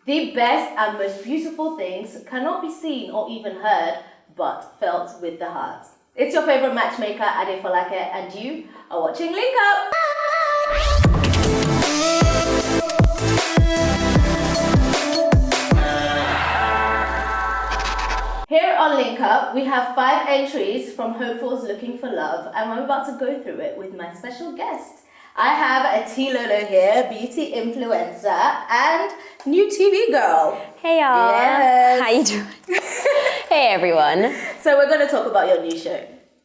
The best and most beautiful things cannot be seen or even heard, but felt with the heart. It's your favorite matchmaker, Adefolake, and you are watching LINKUP. Here on LINKUP, we have 5 entries from hopefuls looking for love, and I'm about to go through it with my special guest. I have a LOLO here, beauty influencer and new TV girl. Hey y'all. Yes. How you doing? Hey everyone. So we're going to talk about your new show.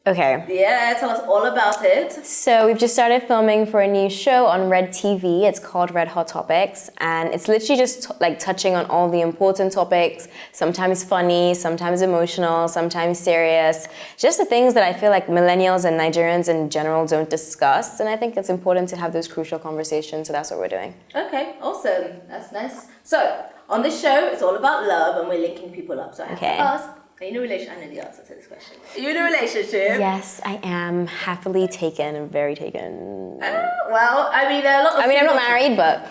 Okay. Yeah, tell us all about it. So we've just started filming for a new show on Red TV. It's called Red Hot Topics, and it's literally just like touching on all the important topics, sometimes funny, sometimes emotional, sometimes serious, just the things that I feel like millennials and Nigerians in general don't discuss, and I think it's important to have those crucial conversations, so that's what we're doing. Okay, awesome. That's nice. So, on this show, it's all about love, and we're linking people up. So I have to ask, are you in a relationship? I know the answer to this question. Are you in a relationship? Yes, I am happily taken and very taken. Well, I mean, there are a lot of I'm not married, but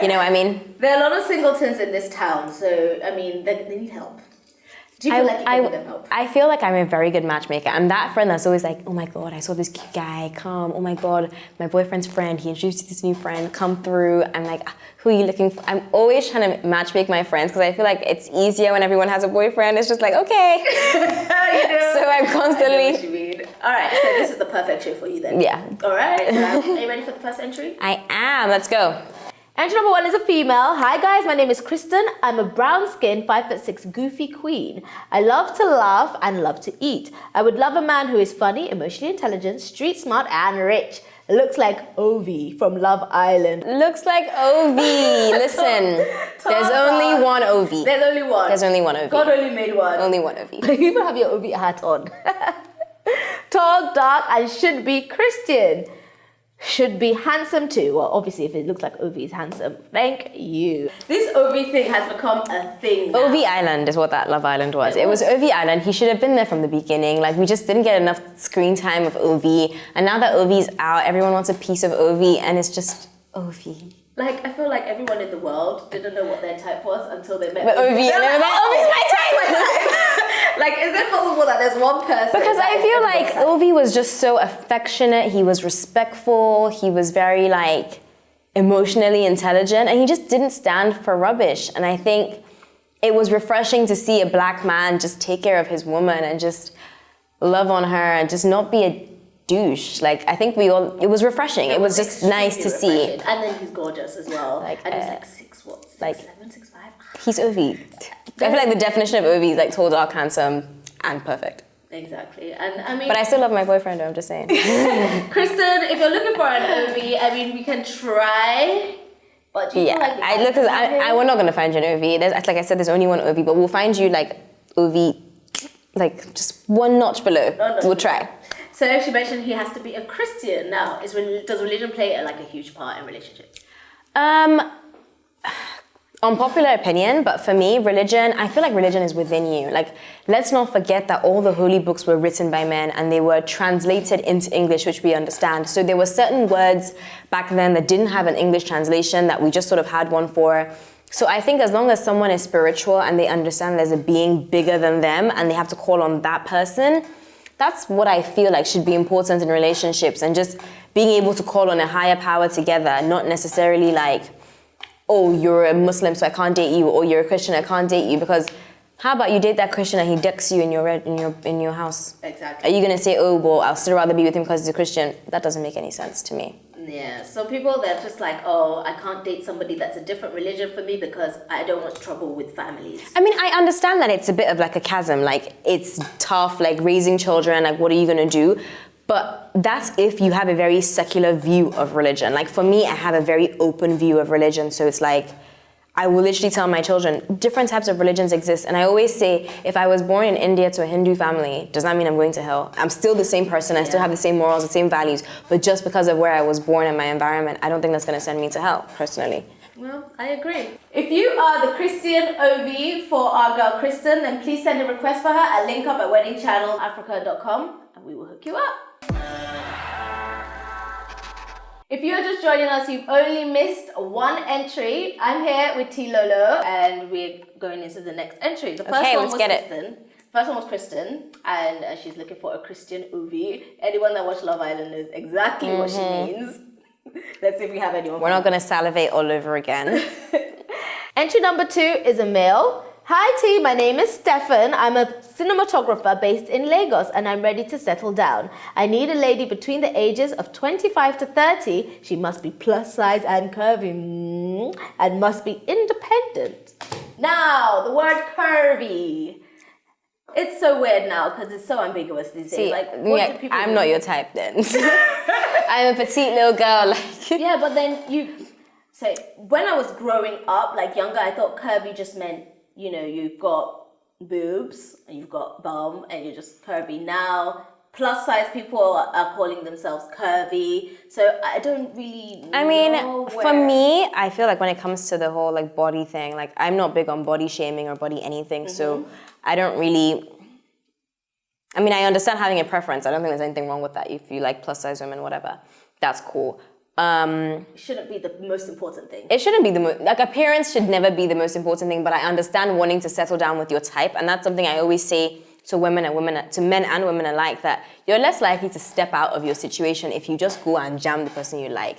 you know what I mean? There are a lot of singletons in this town, so, I mean, they need help. Do you feel like you can give them help? I feel like I'm a very good matchmaker. I'm that friend that's always like, oh my God, I saw this cute guy, come. Oh my God, my boyfriend's friend, he introduced this new friend, come through. I'm like, who are you looking for? I'm always trying to matchmake my friends because I feel like it's easier when everyone has a boyfriend. It's just like, okay. You know, so I'm constantly... I know what you mean. All right, so this is the perfect show for you then. Yeah. All right, so are you ready for the first entry? I am, let's go. Entry number 1 is a female. Hi guys, my name is Kristen. I'm a brown-skinned, 5'6" goofy queen. I love to laugh and love to eat. I would love a man who is funny, emotionally intelligent, street smart, and rich. Looks like Ovi from Love Island. Looks like Ovi. Listen, there's only one Ovi. There's only one. There's only one Ovi. God only made one. Only one Ovi. You even have your Ovi hat on. Tall, dark, and should be Christian. Should be handsome too. Well, obviously, if it looks like Ovi is handsome. Thank you. This Ovi thing has become a thing now. Ovi Island is what that Love Island was. It was Ovi Island. He should have been there from the beginning. Like, we just didn't get enough screen time of Ovi. And now that Ovi's out, everyone wants a piece of Ovi, and it's just Ovi. Like, I feel like everyone in the world didn't know what their type was until they met Ovi. And they were like, Ovi's my type! Like, is it possible that there's one person? Because I feel like Ovi was just so affectionate, he was respectful, he was very like emotionally intelligent, and he just didn't stand for rubbish. And I think it was refreshing to see a black man just take care of his woman and just love on her and just not be a douche. Like, I think it was refreshing. It was just nice to see. And then he's gorgeous as well. And he's like 6'7", 6'5". He's Ovi. I feel like the definition of Ovi is like tall, dark, handsome, and perfect. Exactly. And I mean... But I still love my boyfriend, I'm just saying. Kristen, if you're looking for an Ovi, I mean, we can try. But do you feel like... we're not going to find you an Ovi. Like I said, there's only one Ovi, but we'll find you like Ovi, like just one notch below. We'll try. So she mentioned he has to be a Christian. Now, does religion play like a huge part in relationships? Unpopular opinion, but for me, religion, I feel like religion is within you. Like, let's not forget that all the holy books were written by men and they were translated into English, which we understand. So there were certain words back then that didn't have an English translation that we just sort of had one for. So I think as long as someone is spiritual and they understand there's a being bigger than them and they have to call on that person, that's what I feel like should be important in relationships, and just being able to call on a higher power together, not necessarily like, oh, you're a Muslim, so I can't date you, or you're a Christian, I can't date you, because how about you date that Christian and he decks you in your house? Exactly. Are you gonna say, oh, well, I'll still rather be with him because he's a Christian? That doesn't make any sense to me. Yeah, so people, they're just like, oh, I can't date somebody that's a different religion for me because I don't want trouble with families. I mean, I understand that it's a bit of like a chasm, like it's tough, like raising children, like what are you gonna do? But that's if you have a very secular view of religion. Like for me, I have a very open view of religion. So it's like, I will literally tell my children, different types of religions exist. And I always say, if I was born in India to a Hindu family, does that mean I'm going to hell? I'm still the same person. I still have the same morals, the same values. But just because of where I was born and my environment, I don't think that's going to send me to hell, personally. Well, I agree. If you are the Christian OV for our girl Kristen, then please send a request for her at linkup@weddingchannelafrica.com and we will hook you up. If you're just joining us, you've only missed one entry. I'm here with T Lolo, and we're going into the next entry. The first one let's was get Kristen. First one was Kristen, and she's looking for a Christian Uvi. Anyone that watched Love Island knows exactly what she means. Let's see if we have anyone. We're not going to salivate all over again. Entry number 2 is a male. Hi T, my name is Stefan. I'm a cinematographer based in Lagos and I'm ready to settle down. I need a lady between the ages of 25 to 30. She must be plus size and curvy and must be independent. Now, the word curvy. It's so weird now because it's so ambiguous these days. Like, what do people I'm mean? not your type then. I'm a petite little girl. Yeah, but then when I was growing up, like younger, I thought curvy just meant, you know, you've got boobs, and you've got bum, and you're just curvy. Now, plus size people are calling themselves curvy. So I don't really know for me, I feel like when it comes to the whole like body thing, like I'm not big on body shaming or body anything. So I don't really, I understand having a preference. I don't think there's anything wrong with that. If you like plus size women, whatever, that's cool. It shouldn't be the most important thing. It shouldn't be appearance should never be the most important thing, but I understand wanting to settle down with your type, and that's something I always say to men and women alike, that you're less likely to step out of your situation if you just go and jam the person you like.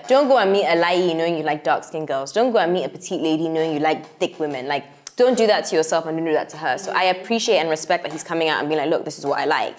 Don't go and meet a lai knowing you like dark-skinned girls. Don't go and meet a petite lady knowing you like thick women. Like, don't do that to yourself and don't do that to her. So I appreciate and respect that he's coming out and being like, look, this is what I like.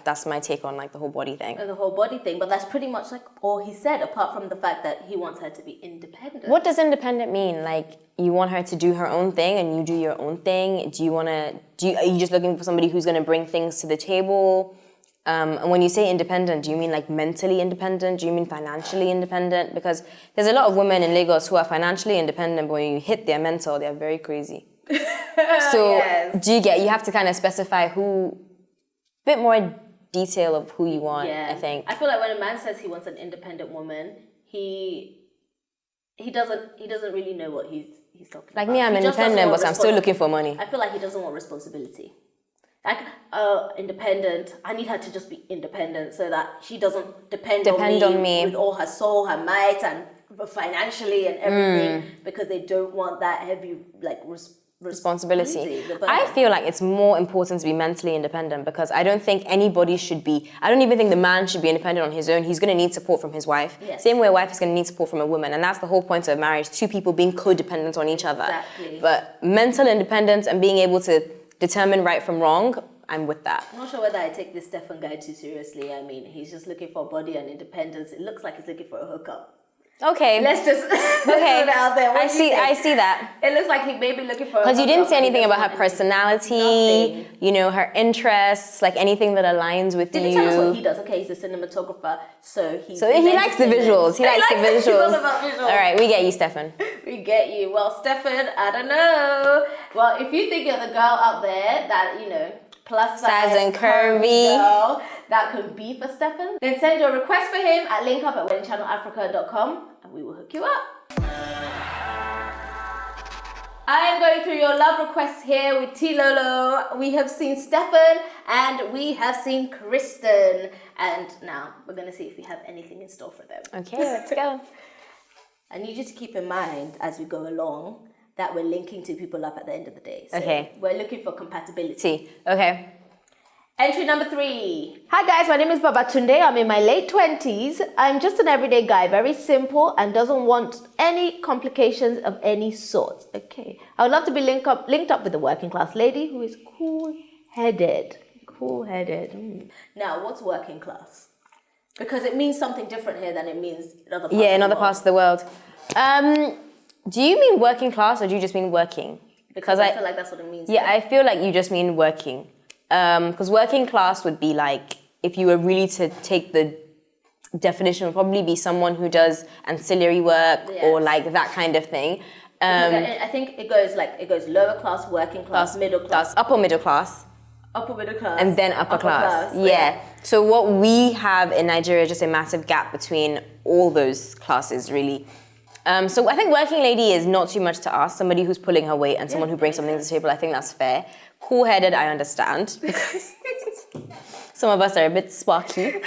That's my take on like the whole body thing. The whole body thing, but that's pretty much like all he said, apart from the fact that he wants her to be independent. What does independent mean? Like, you want her to do her own thing and you do your own thing? Are you just looking for somebody who's going to bring things to the table? And when you say independent, do you mean like mentally independent? Do you mean financially independent? Because there's a lot of women in Lagos who are financially independent, but when you hit their mental, they're very crazy. So you have to kind of specify bit more detail of who you want, I think. I feel like when a man says he wants an independent woman, he doesn't really know what he's talking about. Like me, I'm independent, but I'm still looking for money. I feel like he doesn't want responsibility. Like, independent, I need her to just be independent so that she doesn't depend on me with all her soul, her might, and financially and everything, because they don't want that heavy, like, responsibility. I feel like it's more important to be mentally independent, because I don't think anybody should be, I don't even think the man should be independent on his own. He's going to need support from his wife. Yes. Same way a wife is going to need support from a woman. And that's the whole point of marriage, two people being codependent on each other. Exactly. But mental independence and being able to determine right from wrong, I'm with that. I'm not sure whether I take this Stefan guy too seriously. I mean, he's just looking for body and independence. It looks like he's looking for a hookup. Okay. Let's just put it out there. I see that. It looks like he may be looking for a because you didn't say anything about her Nothing. personality, her interests, like anything that aligns with you. Did he tell us what he does? Okay, he's a cinematographer, so he likes the visuals. He likes the visuals. He's all about visuals. All right, we get you, Stefan. We get you. Well, Stefan, I don't know. Well, if you think you're the girl out there that, plus size and curvy girl that could be for Stefan, then send your request for him at LINKUP at weddingchannelafrica.com and we will hook you up. I am going through your love requests here with T Lolo. We have seen Stefan and we have seen Kristen. And now we're going to see if we have anything in store for them. Okay, let's go. I need you to keep in mind as we go along that we're linking two people up at the end of the day. So okay. We're looking for compatibility. Okay. Entry number 3. Hi guys, my name is Babatunde. I'm in my late 20s. I'm just an everyday guy, very simple and doesn't want any complications of any sort. Okay. I would love to be linked up with a working class lady who is cool-headed. Cool-headed. Now, what's working class? Because it means something different here than it means in other parts of the world. Yeah, in other parts of the world. Do you mean working class or do you just mean working? Because I feel like that's what it means. Yeah, I feel like you just mean working. Because working class would be like, if you were really to take the definition, would probably be someone who does ancillary work or like that kind of thing. I think it goes lower class, working class, middle class. Upper middle class. Upper middle class. And then upper class. Yeah. So what we have in Nigeria is just a massive gap between all those classes, really. So I think working lady is not too much to ask. Somebody who's pulling her weight and someone who brings something to the table. I think that's fair. Cool-headed, I understand. Some of us are a bit sparky.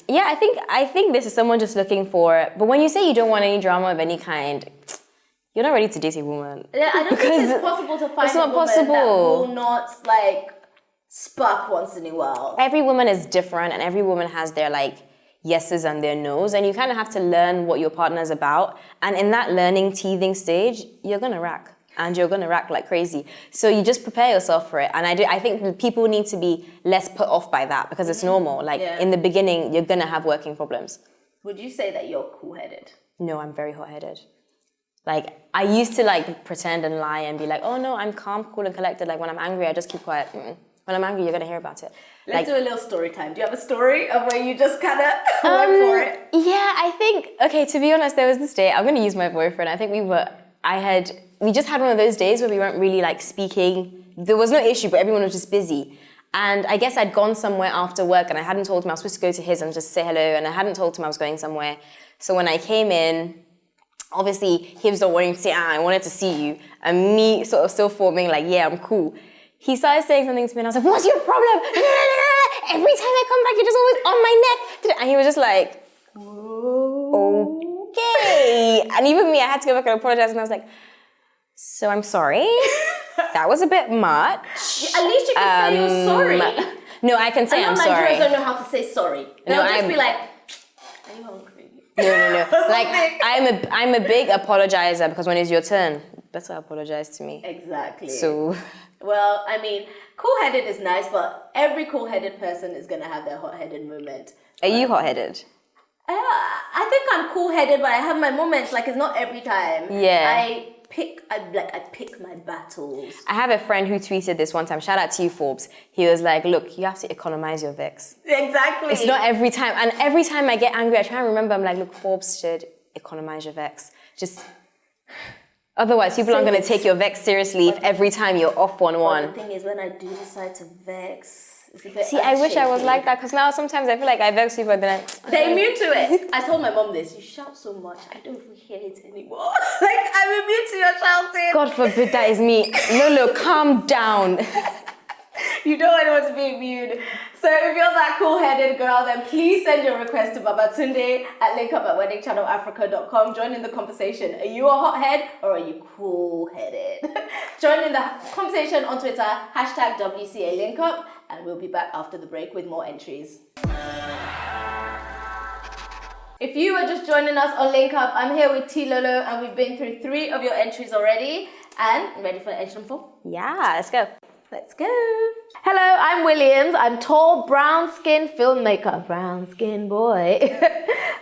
Yeah, I think this is someone just looking for. But when you say you don't want any drama of any kind, you're not ready to date a woman. Yeah, I don't think it's possible to find a woman that will not like spark once in a while. Every woman is different, and every woman has their like yeses and their nos, and you kind of have to learn what your partner's about. And in that learning, teething stage, you're gonna rack. And you're gonna rack like crazy. So you just prepare yourself for it. And I think people need to be less put off by that because it's normal. Like in the beginning, you're gonna have working problems. Would you say that you're cool-headed? No, I'm very hot-headed. Like I used to like pretend and lie and be like, oh no, I'm calm, cool and collected. Like when I'm angry, I just keep quiet. When I'm angry, you're gonna hear about it. Let's do a little story time. Do you have a story of where you just kind of went for it? Yeah, I think, okay, to be honest, there was this day, I'm gonna use my boyfriend. I think we just had one of those days where we weren't really like speaking. There was no issue, but everyone was just busy. And I guess I'd gone somewhere after work and I hadn't told him I was supposed to go to his and just say hello. And I hadn't told him I was going somewhere. So when I came in, obviously he was not wanting to say, I wanted to see you. And me sort of still forming like, yeah, I'm cool. He started saying something to me and I was like, what's your problem? Every time I come back, you're just always on my neck. And he was just like, okay. And even me, I had to go back and apologize. And I was like, so I'm sorry. That was a bit much. At least you can say you're sorry. No, I can say I'm sorry. Nigerians don't know how to say sorry. They'll just be like, are you hungry? No. Like, I'm a big apologizer because when it's your turn, better apologize to me. Exactly. So... Well, I mean, cool-headed is nice, but every cool-headed person is going to have their hot-headed moment. Are you hot-headed? I think I'm cool-headed, but I have my moments. Like, it's not every time. Yeah. I pick my battles. I have a friend who tweeted this one time. Shout out to you, Forbes. He was like, look, you have to economize your vex. Exactly. It's not every time. And every time I get angry, I try and remember, I'm like, look, Forbes should economize your vex. Just... Otherwise, people aren't going to take your vex seriously if every time you're off on one. The thing is, when I do decide to vex, it's a bit See, I wish I was like that because now sometimes I feel like I vex people and then they're immune to it. I told my mom this. You shout so much, I don't even hear it anymore. Like, I'm immune to your shouting. God forbid that is me. Lolo, calm down. You don't want anyone to be immune. So if you're that cool-headed girl, then please send your request to Babatunde at LINKUP@weddingchannelafrica.com. Join in the conversation. Are you a hothead or are you cool-headed? Join in the conversation on Twitter, #WCALinkup, and we'll be back after the break with more entries. If you are just joining us on LINKUP, I'm here with T Lolo, and we've been through 3 of your entries already. And ready for entry number 4? Yeah, let's go. Let's go. Hello, I'm Williams. I'm tall, brown-skinned filmmaker. Brown-skinned boy.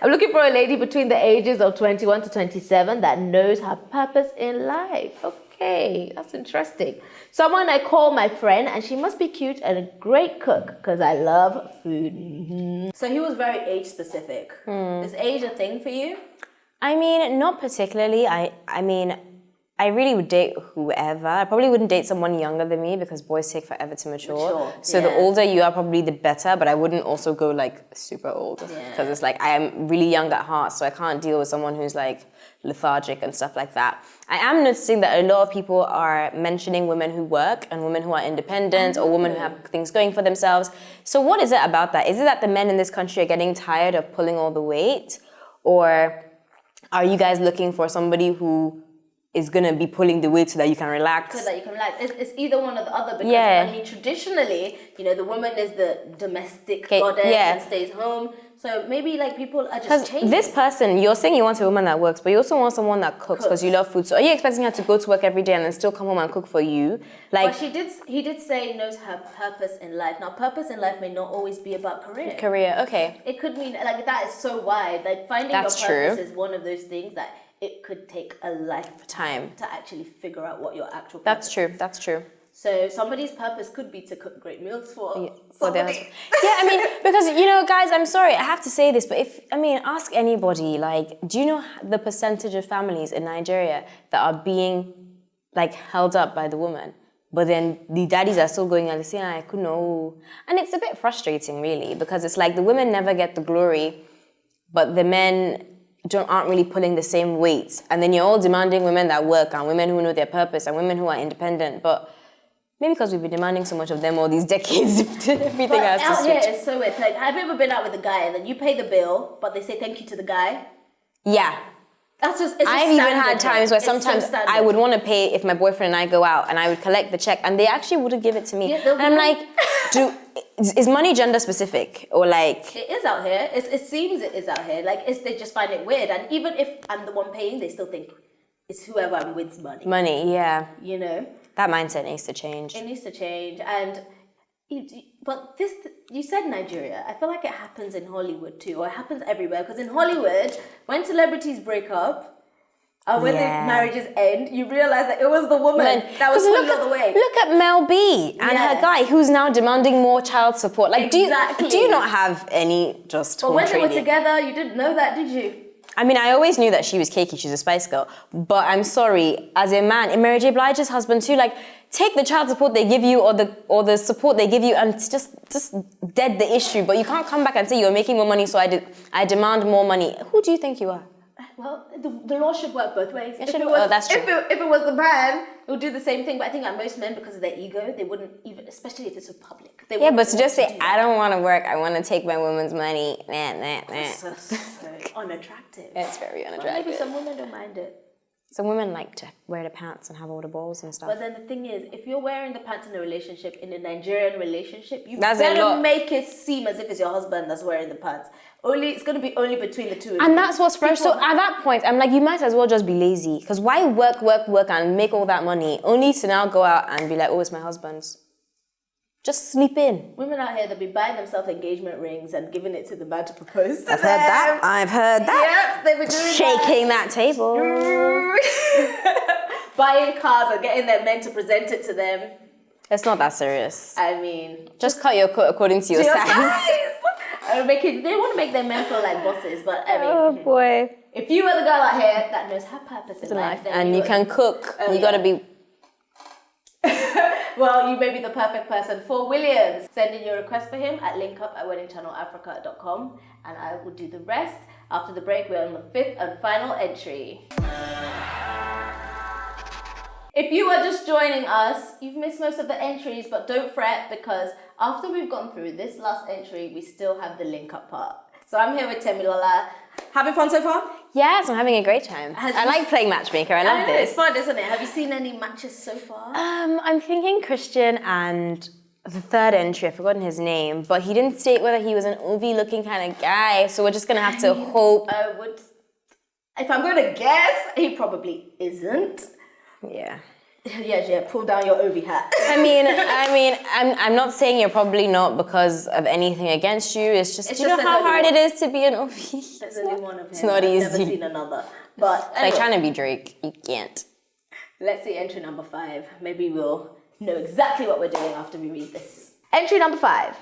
I'm looking for a lady between the ages of 21 to 27 that knows her purpose in life. Okay, that's interesting. Someone I call my friend, and she must be cute and a great cook because I love food. Mm-hmm. So he was very age-specific. Is age a thing for you? I mean, not particularly. I mean... I really would date whoever. I probably wouldn't date someone younger than me because boys take forever to mature. So the older you are, probably the better. But I wouldn't also go like super old because it's like I am really young at heart, so I can't deal with someone who's like lethargic and stuff like that. I am noticing that a lot of people are mentioning women who work and women who are independent or women who have things going for themselves. So what is it about that? Is it that the men in this country are getting tired of pulling all the weight, or are you guys looking for somebody who is going to be pulling the weight so that you can relax? So that you can relax. It's either one or the other because, I mean, traditionally, you know, the woman is the domestic goddess and stays home. So maybe, like, people are just changing. This person, you're saying you want a woman that works, but you also want someone that cooks because you love food. So are you expecting her to go to work every day and then still come home and cook for you? Like, well, he did say knows her purpose in life. Now, purpose in life may not always be about career. Career, okay. It could mean, like, that is so wide. Like, finding your purpose is one of those things that it could take a lifetime to actually figure out what your actual purpose is. That's true. So somebody's purpose could be to cook great meals for their husband. Yeah, I mean, because, you know, guys, I'm sorry, I have to say this, but ask anybody, like, do you know the percentage of families in Nigeria that are being, like, held up by the woman? But then the daddies are still going and saying, I couldn't know. And it's a bit frustrating, really, because it's like the women never get the glory, but the men aren't really pulling the same weight. And then you're all demanding women that work and women who know their purpose and women who are independent. But Maybe because we've been demanding so much of them all these decades, everything But has to out switch. here, it's so weird. Like, have you ever been out with a guy and then you pay the bill, but they say thank you to the guy? Yeah. It's I've even had times where sometimes I would want to pay if my boyfriend and I go out, and I would collect the check, and they actually wouldn't give it to me. Yeah, and I'm like, is money gender specific or like? It is out here. It seems it is out here. Like, they just find it weird. And even if I'm the one paying, they still think it's whoever I'm with's money. Money, yeah. You know? That mindset needs to change. It needs to change. And but this, you said Nigeria. I feel like it happens in Hollywood too, or it happens everywhere. Because in Hollywood, when celebrities break up, when the marriages end, you realize that it was the woman that was pulling all the way. Look at Mel B and her guy, who's now demanding more child support. Like, do you not have any just? But when they were together, you didn't know that, did you? I mean, I always knew that she was cakey, she's a Spice Girl. But I'm sorry, as a man, in Mary J. Blige's husband too, like, take the child support they give you or the support they give you and just dead the issue. But you can't come back and say you're making more money, so I demand more money. Who do you think you are? Well, the law should work both ways. That's true. If it was the man, it would do the same thing. But I think that most men, because of their ego, they wouldn't even, especially if it's a public. But to just say, I don't want to work, I want to take my woman's money, That's so unattractive. It's very But unattractive. maybe some women don't mind it. Some women like to wear the pants and have all the balls and stuff. But then the thing is, if you're wearing the pants in a relationship, in a Nigerian relationship, you That's better make it seem as if it's your husband that's wearing the pants. It's going to be only between the two of you. And that's what's fresh. So at that point, I'm like, you might as well just be lazy. Because why work and make all that money only to now go out and be like, oh, it's my husband's. Just sleep in. Women out here, they'll be buying themselves engagement rings and giving it to the man to propose to I've heard that. Yep, they've been doing Shaking that table. Buying cars and getting their men to present it to them. It's not that serious. I mean... Just cut your coat according to your size. They want to make their men feel like bosses, but I mean... Oh, boy. If you are the girl out here that knows her purpose in life... then and you can cook. You got to be... Well, you may be the perfect person for Williams. Send in your request for him at linkup@weddingchannelafrica.com and I will do the rest. After the break, we're on the 5th and final entry. If you are just joining us, you've missed most of the entries, but don't fret because after we've gone through this last entry, we still have the link up part. So I'm here with Temilola. Having fun so far? Yes, I'm having a great time. I like playing Matchmaker. I love this. It's fun, isn't it? Have you seen any matches so far? I'm thinking Kristen and the third entry, I've forgotten his name, but he didn't state whether he was an OV-looking kind of guy, so we're just going to have to hope. If I'm going to guess, he probably isn't. Yeah. Yeah, pull down your Ovi hat. I mean, I'm not saying you're probably not because of anything against you. It's just, you know how hard it is to be an OV? There's only one of him. It's not easy. I've never seen another. But it's like trying to be Drake. You can't. Let's see entry number 5. Maybe we'll know exactly what we're doing after we read this. Entry number 5.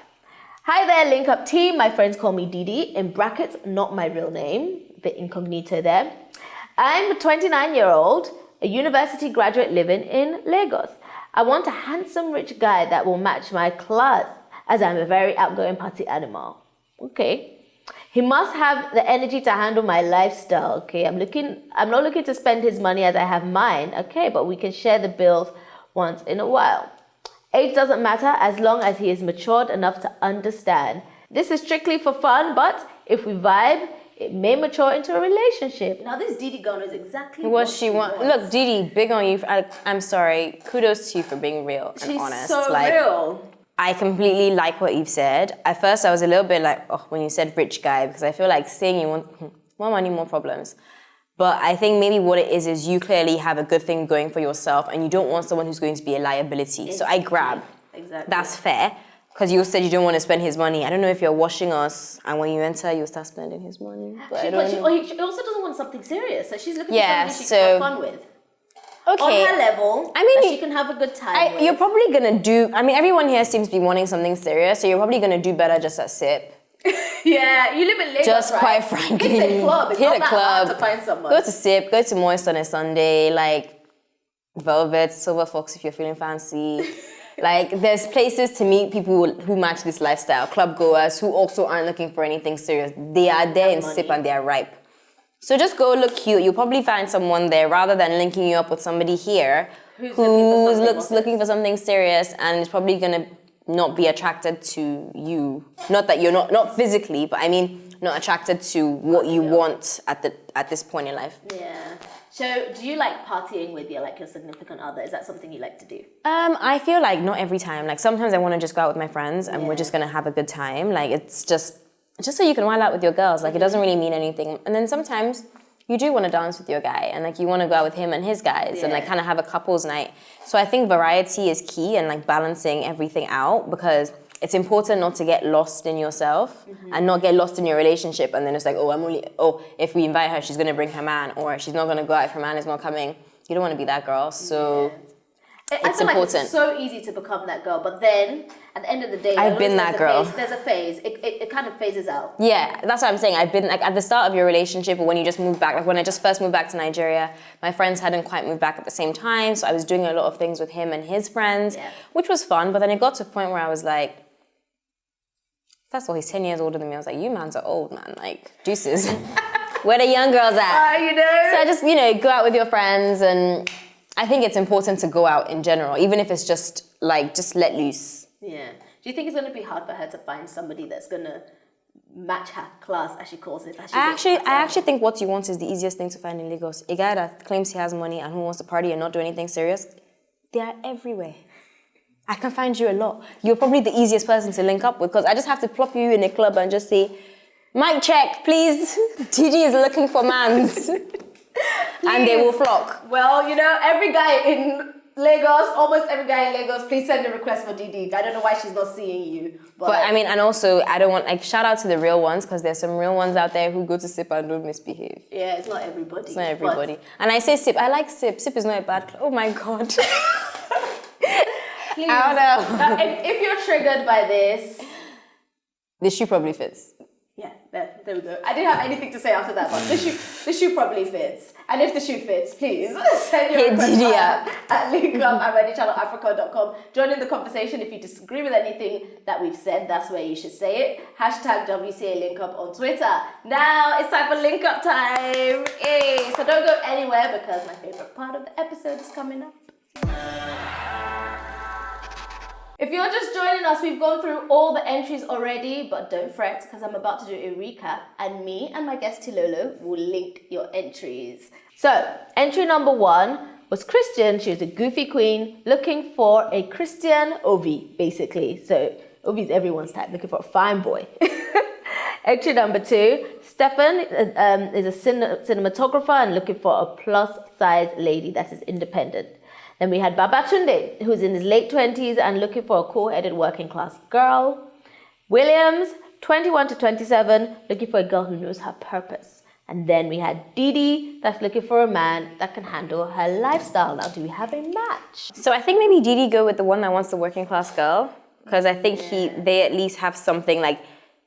Hi there, Link Up team. My friends call me Dede. In brackets, not my real name. Bit incognito there. I'm a 29-year-old. A university graduate living in Lagos. I want a handsome rich guy that will match my class as I'm a very outgoing party animal. Okay. He must have the energy to handle my lifestyle. Okay. I'm not looking to spend his money as I have mine. Okay, but we can share the bills once in a while. Age doesn't matter as long as he is matured enough to understand. This is strictly for fun, but if we vibe, it may mature into a relationship. Now this Dede girl knows exactly what she wants. Look, Dede, big on you. I'm sorry. Kudos to you for being real and honest. She's so real. I completely like what you've said. At first, I was a little bit like, when you said rich guy, because I feel like saying you want more money, more problems. But I think maybe what it is you clearly have a good thing going for yourself and you don't want someone who's going to be a liability. Exactly. So I grab. Exactly. That's fair. Because you said you don't want to spend his money. I don't know if you're watching us and when you enter, you'll start spending his money. But she also doesn't want something serious. So she's looking for something she can have fun with. Okay. On her level, that she can have a good time with. You're probably going to do... everyone here seems to be wanting something serious, so you're probably going to do better just at SIP. Yeah, you live in Lagos, just right? quite frankly. Hit a club. It's not that hard to find someone. Go to SIP, go to Moist on a Sunday, like Velvet, Silver Fox if you're feeling fancy. Like, there's places to meet people who match this lifestyle, club goers who also aren't looking for anything serious. They are there in SIP and they are ripe. So just go look cute. You'll probably find someone there rather than linking you up with somebody here looking for something serious and is probably gonna not be attracted to you. Not that you're not physically, but I mean not attracted to what you want at this point in life. Yeah. So do you like partying with your significant other? Is that something you like to do? I feel like not every time. Like sometimes I want to just go out with my friends and we're just gonna have a good time. Like it's just so you can wild out with your girls. Like it doesn't really mean anything. And then sometimes you do want to dance with your guy and like you want to go out with him and his guys and like kind of have a couples night. So I think variety is key and like balancing everything out, because it's important not to get lost in yourself and not get lost in your relationship. And then it's like, if we invite her, she's going to bring her man, or she's not going to go out if her man is not coming. You don't want to be that girl. So it's important. Like it's so easy to become that girl, but then at the end of the day, I've been that girl. There's a phase. It kind of phases out. Yeah, that's what I'm saying. I've been like at the start of your relationship, or when you just moved back. Like when I just first moved back to Nigeria, my friends hadn't quite moved back at the same time, so I was doing a lot of things with him and his friends, which was fun. But then it got to a point where I was like, first of all, he's 10 years older than me. I was like, you mans are old, man. Like, deuces. Where the young girls at? So I just, go out with your friends, and I think it's important to go out in general, even if it's just let loose. Yeah. Do you think it's going to be hard for her to find somebody that's going to match her class, as she calls it? I actually think what you want is the easiest thing to find in Lagos. A guy that claims he has money and who wants to party and not do anything serious, they are everywhere. I can find you a lot. You're probably the easiest person to link up with, because I just have to plop you in a club and just say, mic check, please. Dede is looking for mans. And they will flock. Well, every guy in Lagos, almost every guy in Lagos, please send a request for Dede. I don't know why she's not seeing you. But I mean, and also, I don't want, shout out to the real ones, because there's some real ones out there who go to sip and don't misbehave. Yeah, it's not everybody. It's not everybody. And I say sip, I like sip. Sip is not a bad, oh my God. Please, I don't know. If you're triggered by this, the shoe probably fits. Yeah, there we go. I didn't have anything to say after that, but the shoe probably fits. And if the shoe fits, please send your request at LINKUP at ReadyChannelAfrica.com. Join in the conversation. If you disagree with anything that we've said, that's where you should say it. Hashtag WCA LINKUP on Twitter. Now it's time for LINKUP time. Yay. So don't go anywhere, because my favorite part of the episode is coming up. If you're just joining us, we've gone through all the entries already, but don't fret, because I'm about to do a recap, and me and my guest LOLO will link your entries. So, entry number 1 was Kristen. She was a goofy queen looking for a Christian Ovi, basically. So, Ovi is everyone's type, looking for a fine boy. Entry number 2, Stefan is a cinematographer and looking for a plus-size lady that is independent. Then we had Babatunde, who's in his late 20s and looking for a cool-headed working-class girl. Williams, 21 to 27, looking for a girl who knows her purpose. And then we had Dede, that's looking for a man that can handle her lifestyle. Now, do we have a match? So I think maybe Dede go with the one that wants the working-class girl, because I think they at least have something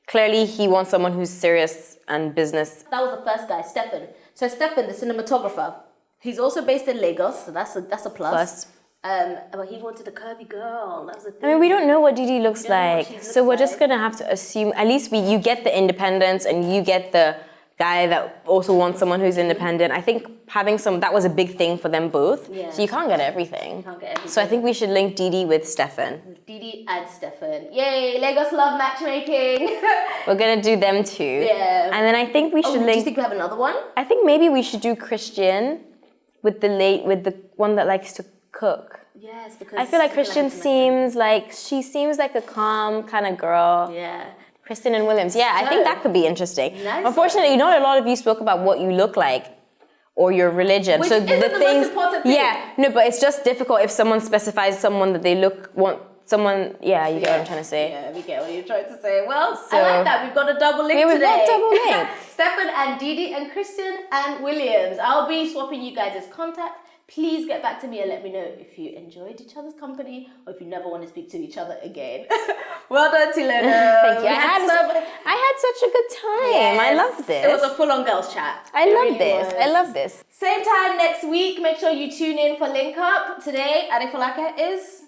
clearly he wants someone who's serious and business. That was the first guy, Stefan. So Stefan, the cinematographer, he's also based in Lagos, so that's a plus. But he wanted a curvy girl. That was the thing. I mean, we don't know what Dede looks like, so we're just gonna have to assume. At least you get the independence, and you get the guy that also wants someone who's independent. I think having that was a big thing for them both. Yeah. So you can't get everything. So I think we should link Dede with Stefan. Dede and Stefan. Yay! Lagos love matchmaking. We're gonna do them too. Yeah. And then I think we should link. Do you think we have another one? I think maybe we should do Christian with the one that likes to cook. Yes, because I feel like Kristen seems like a calm kind of girl. Yeah. Kristen and Williams. Yeah, I think that could be interesting. Nice. Unfortunately, not a lot of you spoke about what you look like or your religion. Which so isn't the most important thing. Yeah, no, but it's just difficult if someone specifies someone that they want someone. Yeah, you get what I'm trying to say. Yeah, we get what you're trying to say. Well, I like that. We've got a double link today. We've got double link. Stefan and Dede and Kristen and Williams. I'll be swapping you guys' contacts. Please get back to me and let me know if you enjoyed each other's company or if you never want to speak to each other again. Well done, Tilona. Thank you. I had such a good time. Yes. I loved this. It was a full-on girls chat. I love this. Same time next week. Make sure you tune in for LINKUP. Today, Adefolake is...